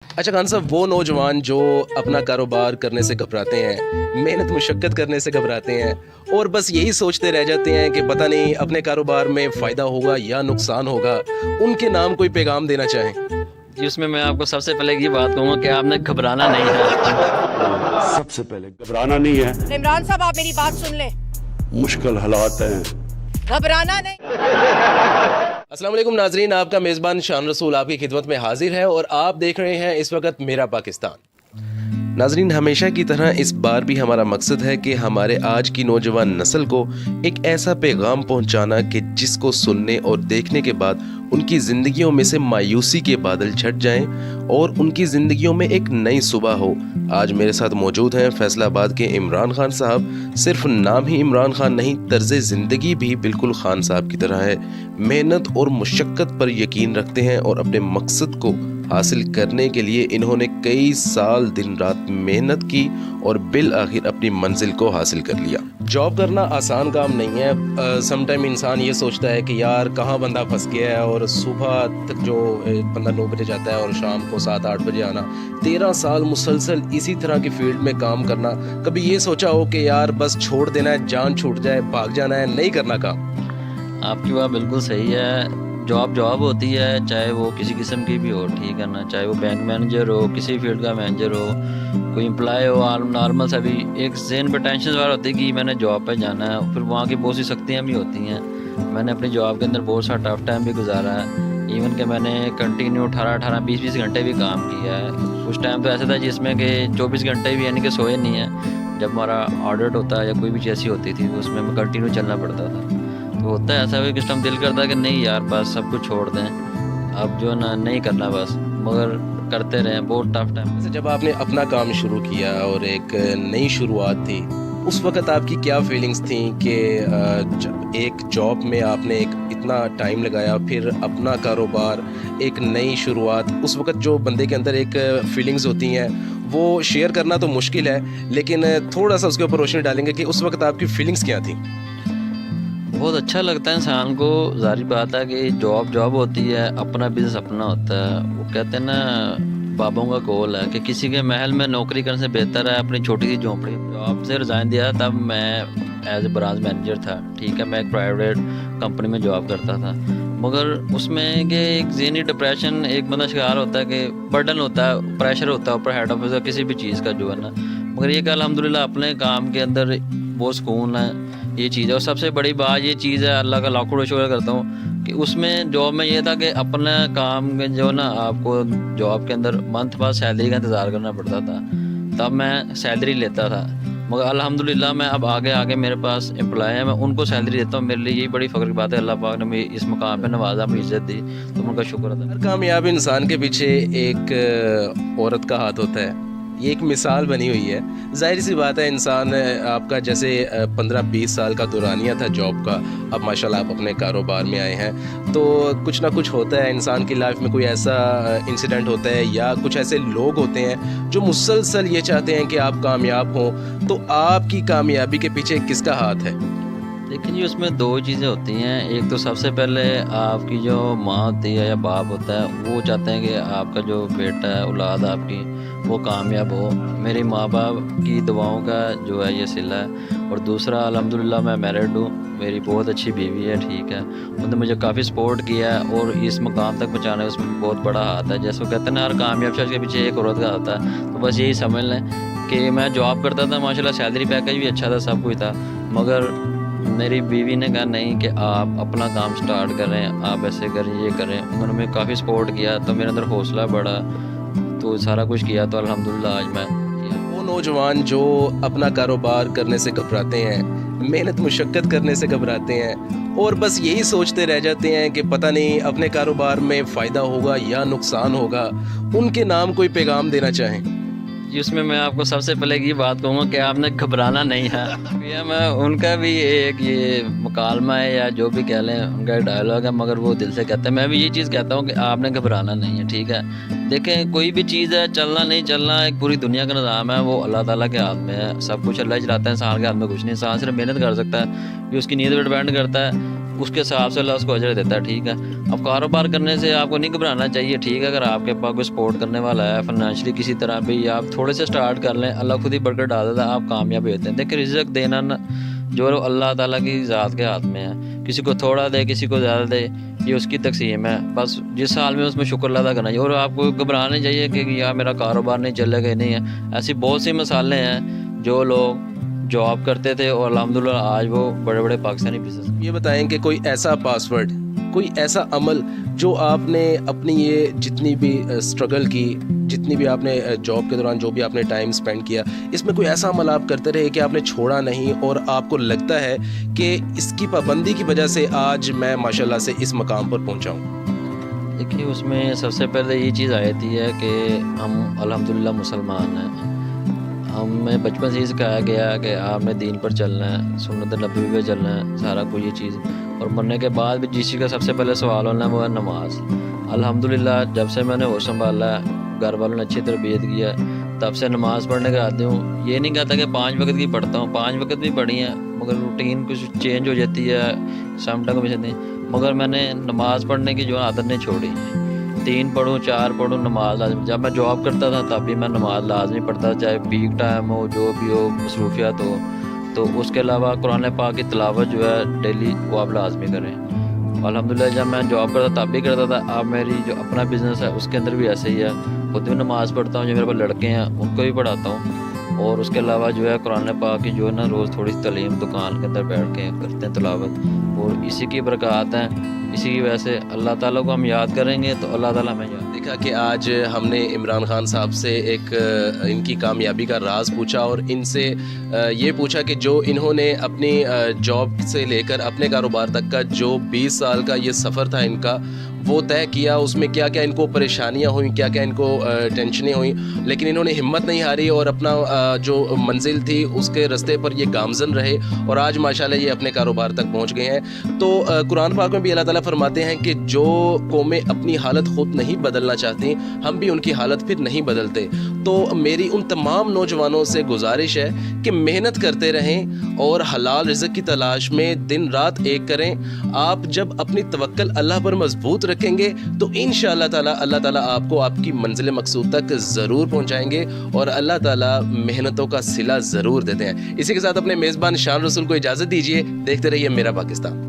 अच्छा खान साहब, वो नौजवान जो अपना कारोबार करने से घबराते हैं, मेहनत मुशक्क़त करने से घबराते हैं और बस यही सोचते रह जाते हैं कि पता नहीं अपने कारोबार में फ़ायदा होगा या नुकसान होगा, उनके नाम कोई पैगाम देना चाहें? जी, उसमें मैं आपको सबसे पहले ये बात कहूँगा कि आपने घबराना नहीं है। सबसे पहले घबराना नहीं है। इमरान साहब, आप मेरी बात सुन लें। मुश्किल हालात हैं, घबराना नहीं। अस्सलाम वालेकुम नाजरीन, आपका मेज़बान शान रसूल आपकी खिदमत में हाजिर है और आप देख रहे हैं इस वक्त मेरा पाकिस्तान। नाजरीन, हमेशा की तरह इस बार भी हमारा मकसद है कि हमारे आज की नौजवान नस्ल को एक ऐसा पैगाम पहुंचाना कि जिसको सुनने और देखने के बाद उनकी ज़िंदगियों में से मायूसी के बादल छट जाएं और उनकी ज़िंदगियों में एक नई सुबह हो। आज मेरे साथ मौजूद हैं फैसलाबाद के इमरान खान साहब। सिर्फ नाम ही इमरान खान नहीं, तर्ज़ ज़िंदगी भी बिल्कुल खान साहब की तरह है। मेहनत और मुशक्क़त पर यकीन रखते हैं और अपने मकसद को हासिल करने के लिए इन्होंने कई साल दिन रात मेहनत की और बिल आखिर अपनी मंजिल को हासिल कर लिया। जॉब करना आसान काम नहीं है। समटाइम इंसान ये सोचता है कि यार कहाँ बंदा फंस गया है, और सुबह तक जो बंदा 9 बजे जाता है और शाम को 7-8 बजे आना, 13 साल मुसलसल इसी तरह की फील्ड में काम करना। कभी ये सोचा हो कि यार बस छोड़ देना है, जान छूट जाए, भाग जाना है, नहीं करना काम? आपकी बात बिल्कुल सही है। जॉब होती है, चाहे वो किसी किस्म की भी हो, ठीक है ना, चाहे वो बैंक मैनेजर हो, किसी फील्ड का मैनेजर हो, कोई एम्प्लॉय हो, नॉर्मल सा भी एक ज़हन पर टेंशन वाला होती है कि मैंने जॉब पे जाना है। फिर वहाँ की बहुत सी सख्तियाँ भी होती हैं। मैंने अपनी जॉब के अंदर बहुत सा टफ टाइम भी गुजारा है। इवन कि मैंने कंटिन्यू 18-18, 20-20 घंटे भी काम किया है। कुछ टाइम तो ऐसा था जिसमें कि 24 घंटे भी यानी कि सोए नहीं है। जब हमारा ऑडिट होता है या कोई भी चीज़ ऐसी होती थी तो उसमें मैं कंटिन्यू चलना पड़ता था। तो होता है ऐसा भी, किस टाइम दिल करता है कि नहीं यार बस सब कुछ छोड़ दें, अब जो ना नहीं करना बस, मगर करते रहें। बहुत टफ टाइम। वैसे जब आपने अपना काम शुरू किया और एक नई शुरुआत थी, उस वक्त आपकी क्या फीलिंग्स थी कि एक जॉब में आपने एक इतना टाइम लगाया, फिर अपना कारोबार, एक नई शुरुआत? उस वक्त जो बंदे के अंदर एक फीलिंग्स होती हैं वो शेयर करना तो मुश्किल है, लेकिन थोड़ा सा उसके ऊपर रोशनी डालेंगे कि उस वक्त आपकी फीलिंग्स क्या थी? बहुत अच्छा लगता है इंसान को। ज़ाहिर बात है कि जॉब होती है, अपना बिजनेस अपना होता है। वो कहते हैं ना, बाबों का कौल है कि किसी के महल में नौकरी करने से बेहतर है अपनी छोटी सी झोंपड़ी। जॉब से रिज़ाइन दिया तब मैं एज ए ब्रांच मैनेजर था, ठीक है। मैं एक प्राइवेट कंपनी में जॉब करता था, मगर उसमें कि एक ज़हनी डिप्रेशन एक बंदा शिकार होता है कि बर्डन होता है, प्रेशर होता है ऊपर हेड ऑफिस का किसी भी चीज़ का जो है ना। मगर ये कि अल्हम्दुलिल्लाह अपने काम के अंदर बहुत सुकून है, ये चीज़ है। और सबसे बड़ी बात ये चीज़ है, अल्लाह का लाखों शुक्र करता हूँ कि उसमें जॉब में ये था कि अपने काम में जो ना आपको जॉब के अंदर मंथ बाद सैलरी का इंतज़ार करना पड़ता था, तब मैं सैलरी लेता था। मगर अल्हम्दुलिल्लाह मैं अब आगे मेरे पास एम्प्लॉय हैं, मैं उनको सैलरी देता हूँ। मेरे लिए यही बड़ी फ़ख्र की बात है, अल्लाह पाक ने मुझे इस मुकाम पे नवाजा, मुझे इज़्ज़त दी, तो उनका शुक्र अदा। हर कामयाब इंसान के पीछे एक औरत का हाथ होता है। ये एक मिसाल बनी हुई है। जाहिर सी बात है, इंसान आपका जैसे 15-20 साल का दौरानिया था जॉब का, अब माशाल्लाह आप अपने कारोबार में आए हैं, तो कुछ ना कुछ होता है इंसान की लाइफ में। कोई ऐसा इंसिडेंट होता है या कुछ ऐसे लोग होते हैं जो मुसलसल ये चाहते हैं कि आप कामयाब हों। तो आपकी कामयाबी के पीछे किसका हाथ है? देखिए जी, उसमें दो चीज़ें होती हैं। एक तो सबसे पहले आपकी जो माँ होती है या बाप होता है, वो चाहते हैं कि आपका जो बेटा है, औलाद आपकी, वो कामयाब हो। मेरे माँ बाप की दुआओं का जो है ये सिला है। और दूसरा, अल्हम्दुलिल्लाह मैं मैरिड हूँ, मेरी बहुत अच्छी बीवी है, ठीक है। उन्होंने मुझे काफ़ी सपोर्ट किया है और इस मुकाम तक पहुँचाने में उसमें बहुत बड़ा हाथ है। जैसे वो कहते हैं ना, हर कामयाब शख्स के पीछे एक औरत का होता है। तो बस यही समझ लें कि मैं जॉब करता था, माशाल्लाह सैलरी पैकेज भी अच्छा था, सब कुछ था, मगर मेरी बीवी ने कहा नहीं कि आप अपना काम स्टार्ट करें, आप ऐसे करें, ये करें। उन्होंने मुझे काफ़ी सपोर्ट किया, तो मेरे अंदर हौसला बढ़ा, तो सारा कुछ किया, तो अल्हम्दुलिल्लाह आज मैं। वो नौजवान जो अपना कारोबार करने से घबराते हैं, मेहनत मुशक्क़त करने से घबराते हैं और बस यही सोचते रह जाते हैं कि पता नहीं अपने कारोबार में फ़ायदा होगा या नुकसान होगा, उनके नाम कोई पैगाम देना चाहें? जी, उसमें मैं आपको सबसे पहले ये बात कहूँगा कि आपने घबराना नहीं है। भैया, मैं उनका भी एक ये मुकालमा है या जो भी कह लें, उनका एक डायलॉग है, मगर वो दिल से कहते हैं। मैं भी ये चीज़ कहता हूँ कि आपने घबराना नहीं है, ठीक है। देखें, कोई भी चीज़ है, चलना नहीं चलना एक पूरी दुनिया का निज़ाम है, वो अल्लाह ताला के हाथ में है। सब कुछ अल्लाह ही चलाता है, इंसान के हाथ में कुछ नहीं। इंसान सिर्फ मेहनत कर सकता है, ये उसकी नीयत पर डिपेंड करता है। اس کے حساب سے اللہ اس کو اجر دیتا ہے. ٹھیک ہے, اب کاروبار کرنے سے آپ کو نہیں گھبرانا چاہیے. ٹھیک ہے, اگر آپ کے پاس کوئی سپورٹ کرنے والا ہے فائنینشلی کسی طرح بھی, آپ تھوڑے سے سٹارٹ کر لیں, اللہ خود ہی برکت ڈال دیتا ہے, آپ کامیاب ہوتے ہیں. دیکھیں رزق دینا نا جو اللہ تعالیٰ کی ذات کے ہاتھ میں ہے, کسی کو تھوڑا دے کسی کو زیادہ دے, یہ اس کی تقسیم ہے. بس جس حال میں اس میں شکر ادا کرنا چاہیے. اور آپ کو گھبرانا نہیں چاہیے کہ یار میرا کاروبار نہیں چلے گا, نہیں ہے. ایسی بہت سی مثالیں ہیں جو لوگ جاب کرتے تھے اور الحمدللہ آج وہ بڑے بڑے پاکستانی بزنس. یہ بتائیں کہ کوئی ایسا پاسورڈ, کوئی ایسا عمل جو آپ نے اپنی یہ جتنی بھی اسٹرگل کی, جتنی بھی آپ نے جاب کے دوران جو بھی آپ نے ٹائم اسپینڈ کیا, اس میں کوئی ایسا عمل آپ کرتے رہے کہ آپ نے چھوڑا نہیں اور آپ کو لگتا ہے کہ اس کی پابندی کی وجہ سے آج میں ماشاءاللہ سے اس مقام پر پہنچا ہوں؟ دیکھیے اس میں سب سے پہلے یہ چیز آتی ہے کہ ہم الحمدللہ مسلمان ہیں. ہمیں بچپن سے ہی سکھایا گیا کہ آپ نے دین پر چلنا ہے, سنت نبوی پہ چلنا ہے, سارا کوئی یہ چیز. اور مرنے کے بعد بھی جس چیز کا سب سے پہلے سوال ہونا ہے وہ ہے نماز. الحمدللہ جب سے میں نے ہوش سنبھالا ہے, گھر والوں نے اچھی تربیت کیا ہے, تب سے نماز پڑھنے کا عادی ہوں. یہ نہیں کہتا کہ 5 وقت کی پڑھتا ہوں, 5 وقت بھی پڑھی ہیں مگر روٹین کچھ چینج ہو جاتی ہے, سم ٹائم نہیں. مگر میں نے نماز پڑھنے کی جو عادت نہیں چھوڑی. 3 پڑھوں 4 پڑھوں, نماز لازمی. جب میں جاب کرتا تھا تب بھی میں نماز لازمی پڑھتا تھا, چاہے پیک ٹائم ہو, جو بھی ہو, مصروفیات ہو. تو اس کے علاوہ قرآن پاک کی تلاوت جو ہے ڈیلی وہ آپ لازمی کریں. الحمدللہ جب میں جاب کرتا تب بھی کرتا تھا. اب میری جو اپنا بزنس ہے اس کے اندر بھی ایسے ہی ہے, خود بھی نماز پڑھتا ہوں, جو میرے پاس لڑکے ہیں ان کو بھی پڑھاتا ہوں. اور اس کے علاوہ جو ہے قرآن پاک کی جو ہے نا روز تھوڑی سی تعلیم دکان کے اندر بیٹھ کے کرتے ہیں تلاوت. اور اسی کی برکات ہیں, اسی کی وجہ سے اللہ تعالیٰ کو ہم یاد کریں گے تو اللہ تعالیٰ ہمیں یاد. دیکھا کہ آج ہم نے عمران خان صاحب سے ایک ان کی کامیابی کا راز پوچھا اور ان سے یہ پوچھا کہ جو انہوں نے اپنی جاب سے لے کر اپنے کاروبار تک کا جو 20 سال کا یہ سفر تھا ان کا وہ طے کیا, اس میں کیا کیا ان کو پریشانیاں ہوئیں, کیا کیا ان کو ٹینشنیں ہوئیں, لیکن انہوں نے ہمت نہیں ہاری اور اپنا جو منزل تھی اس کے رستے پر یہ گامزن رہے اور آج ماشاءاللہ یہ اپنے کاروبار تک پہنچ گئے ہیں. تو قرآن پاک میں بھی اللہ تعالیٰ فرماتے ہیں کہ جو قومیں اپنی حالت خود نہیں بدلنا چاہتی ہم بھی ان کی حالت پھر نہیں بدلتے. تو میری ان تمام نوجوانوں سے گزارش ہے کہ محنت کرتے رہیں اور حلال رزق کی تلاش میں دن رات ایک کریں. آپ جب اپنی توکل اللہ پر مضبوط رکھیں گے تو انشاءاللہ تعالی اللہ تعالیٰ آپ کو آپ کی منزل مقصود تک ضرور پہنچائیں گے اور اللہ تعالیٰ محنتوں کا صلہ ضرور دیتے ہیں. اسی کے ساتھ اپنے میزبان شان رسول کو اجازت دیجیے. دیکھتے رہیے میرا پاکستان.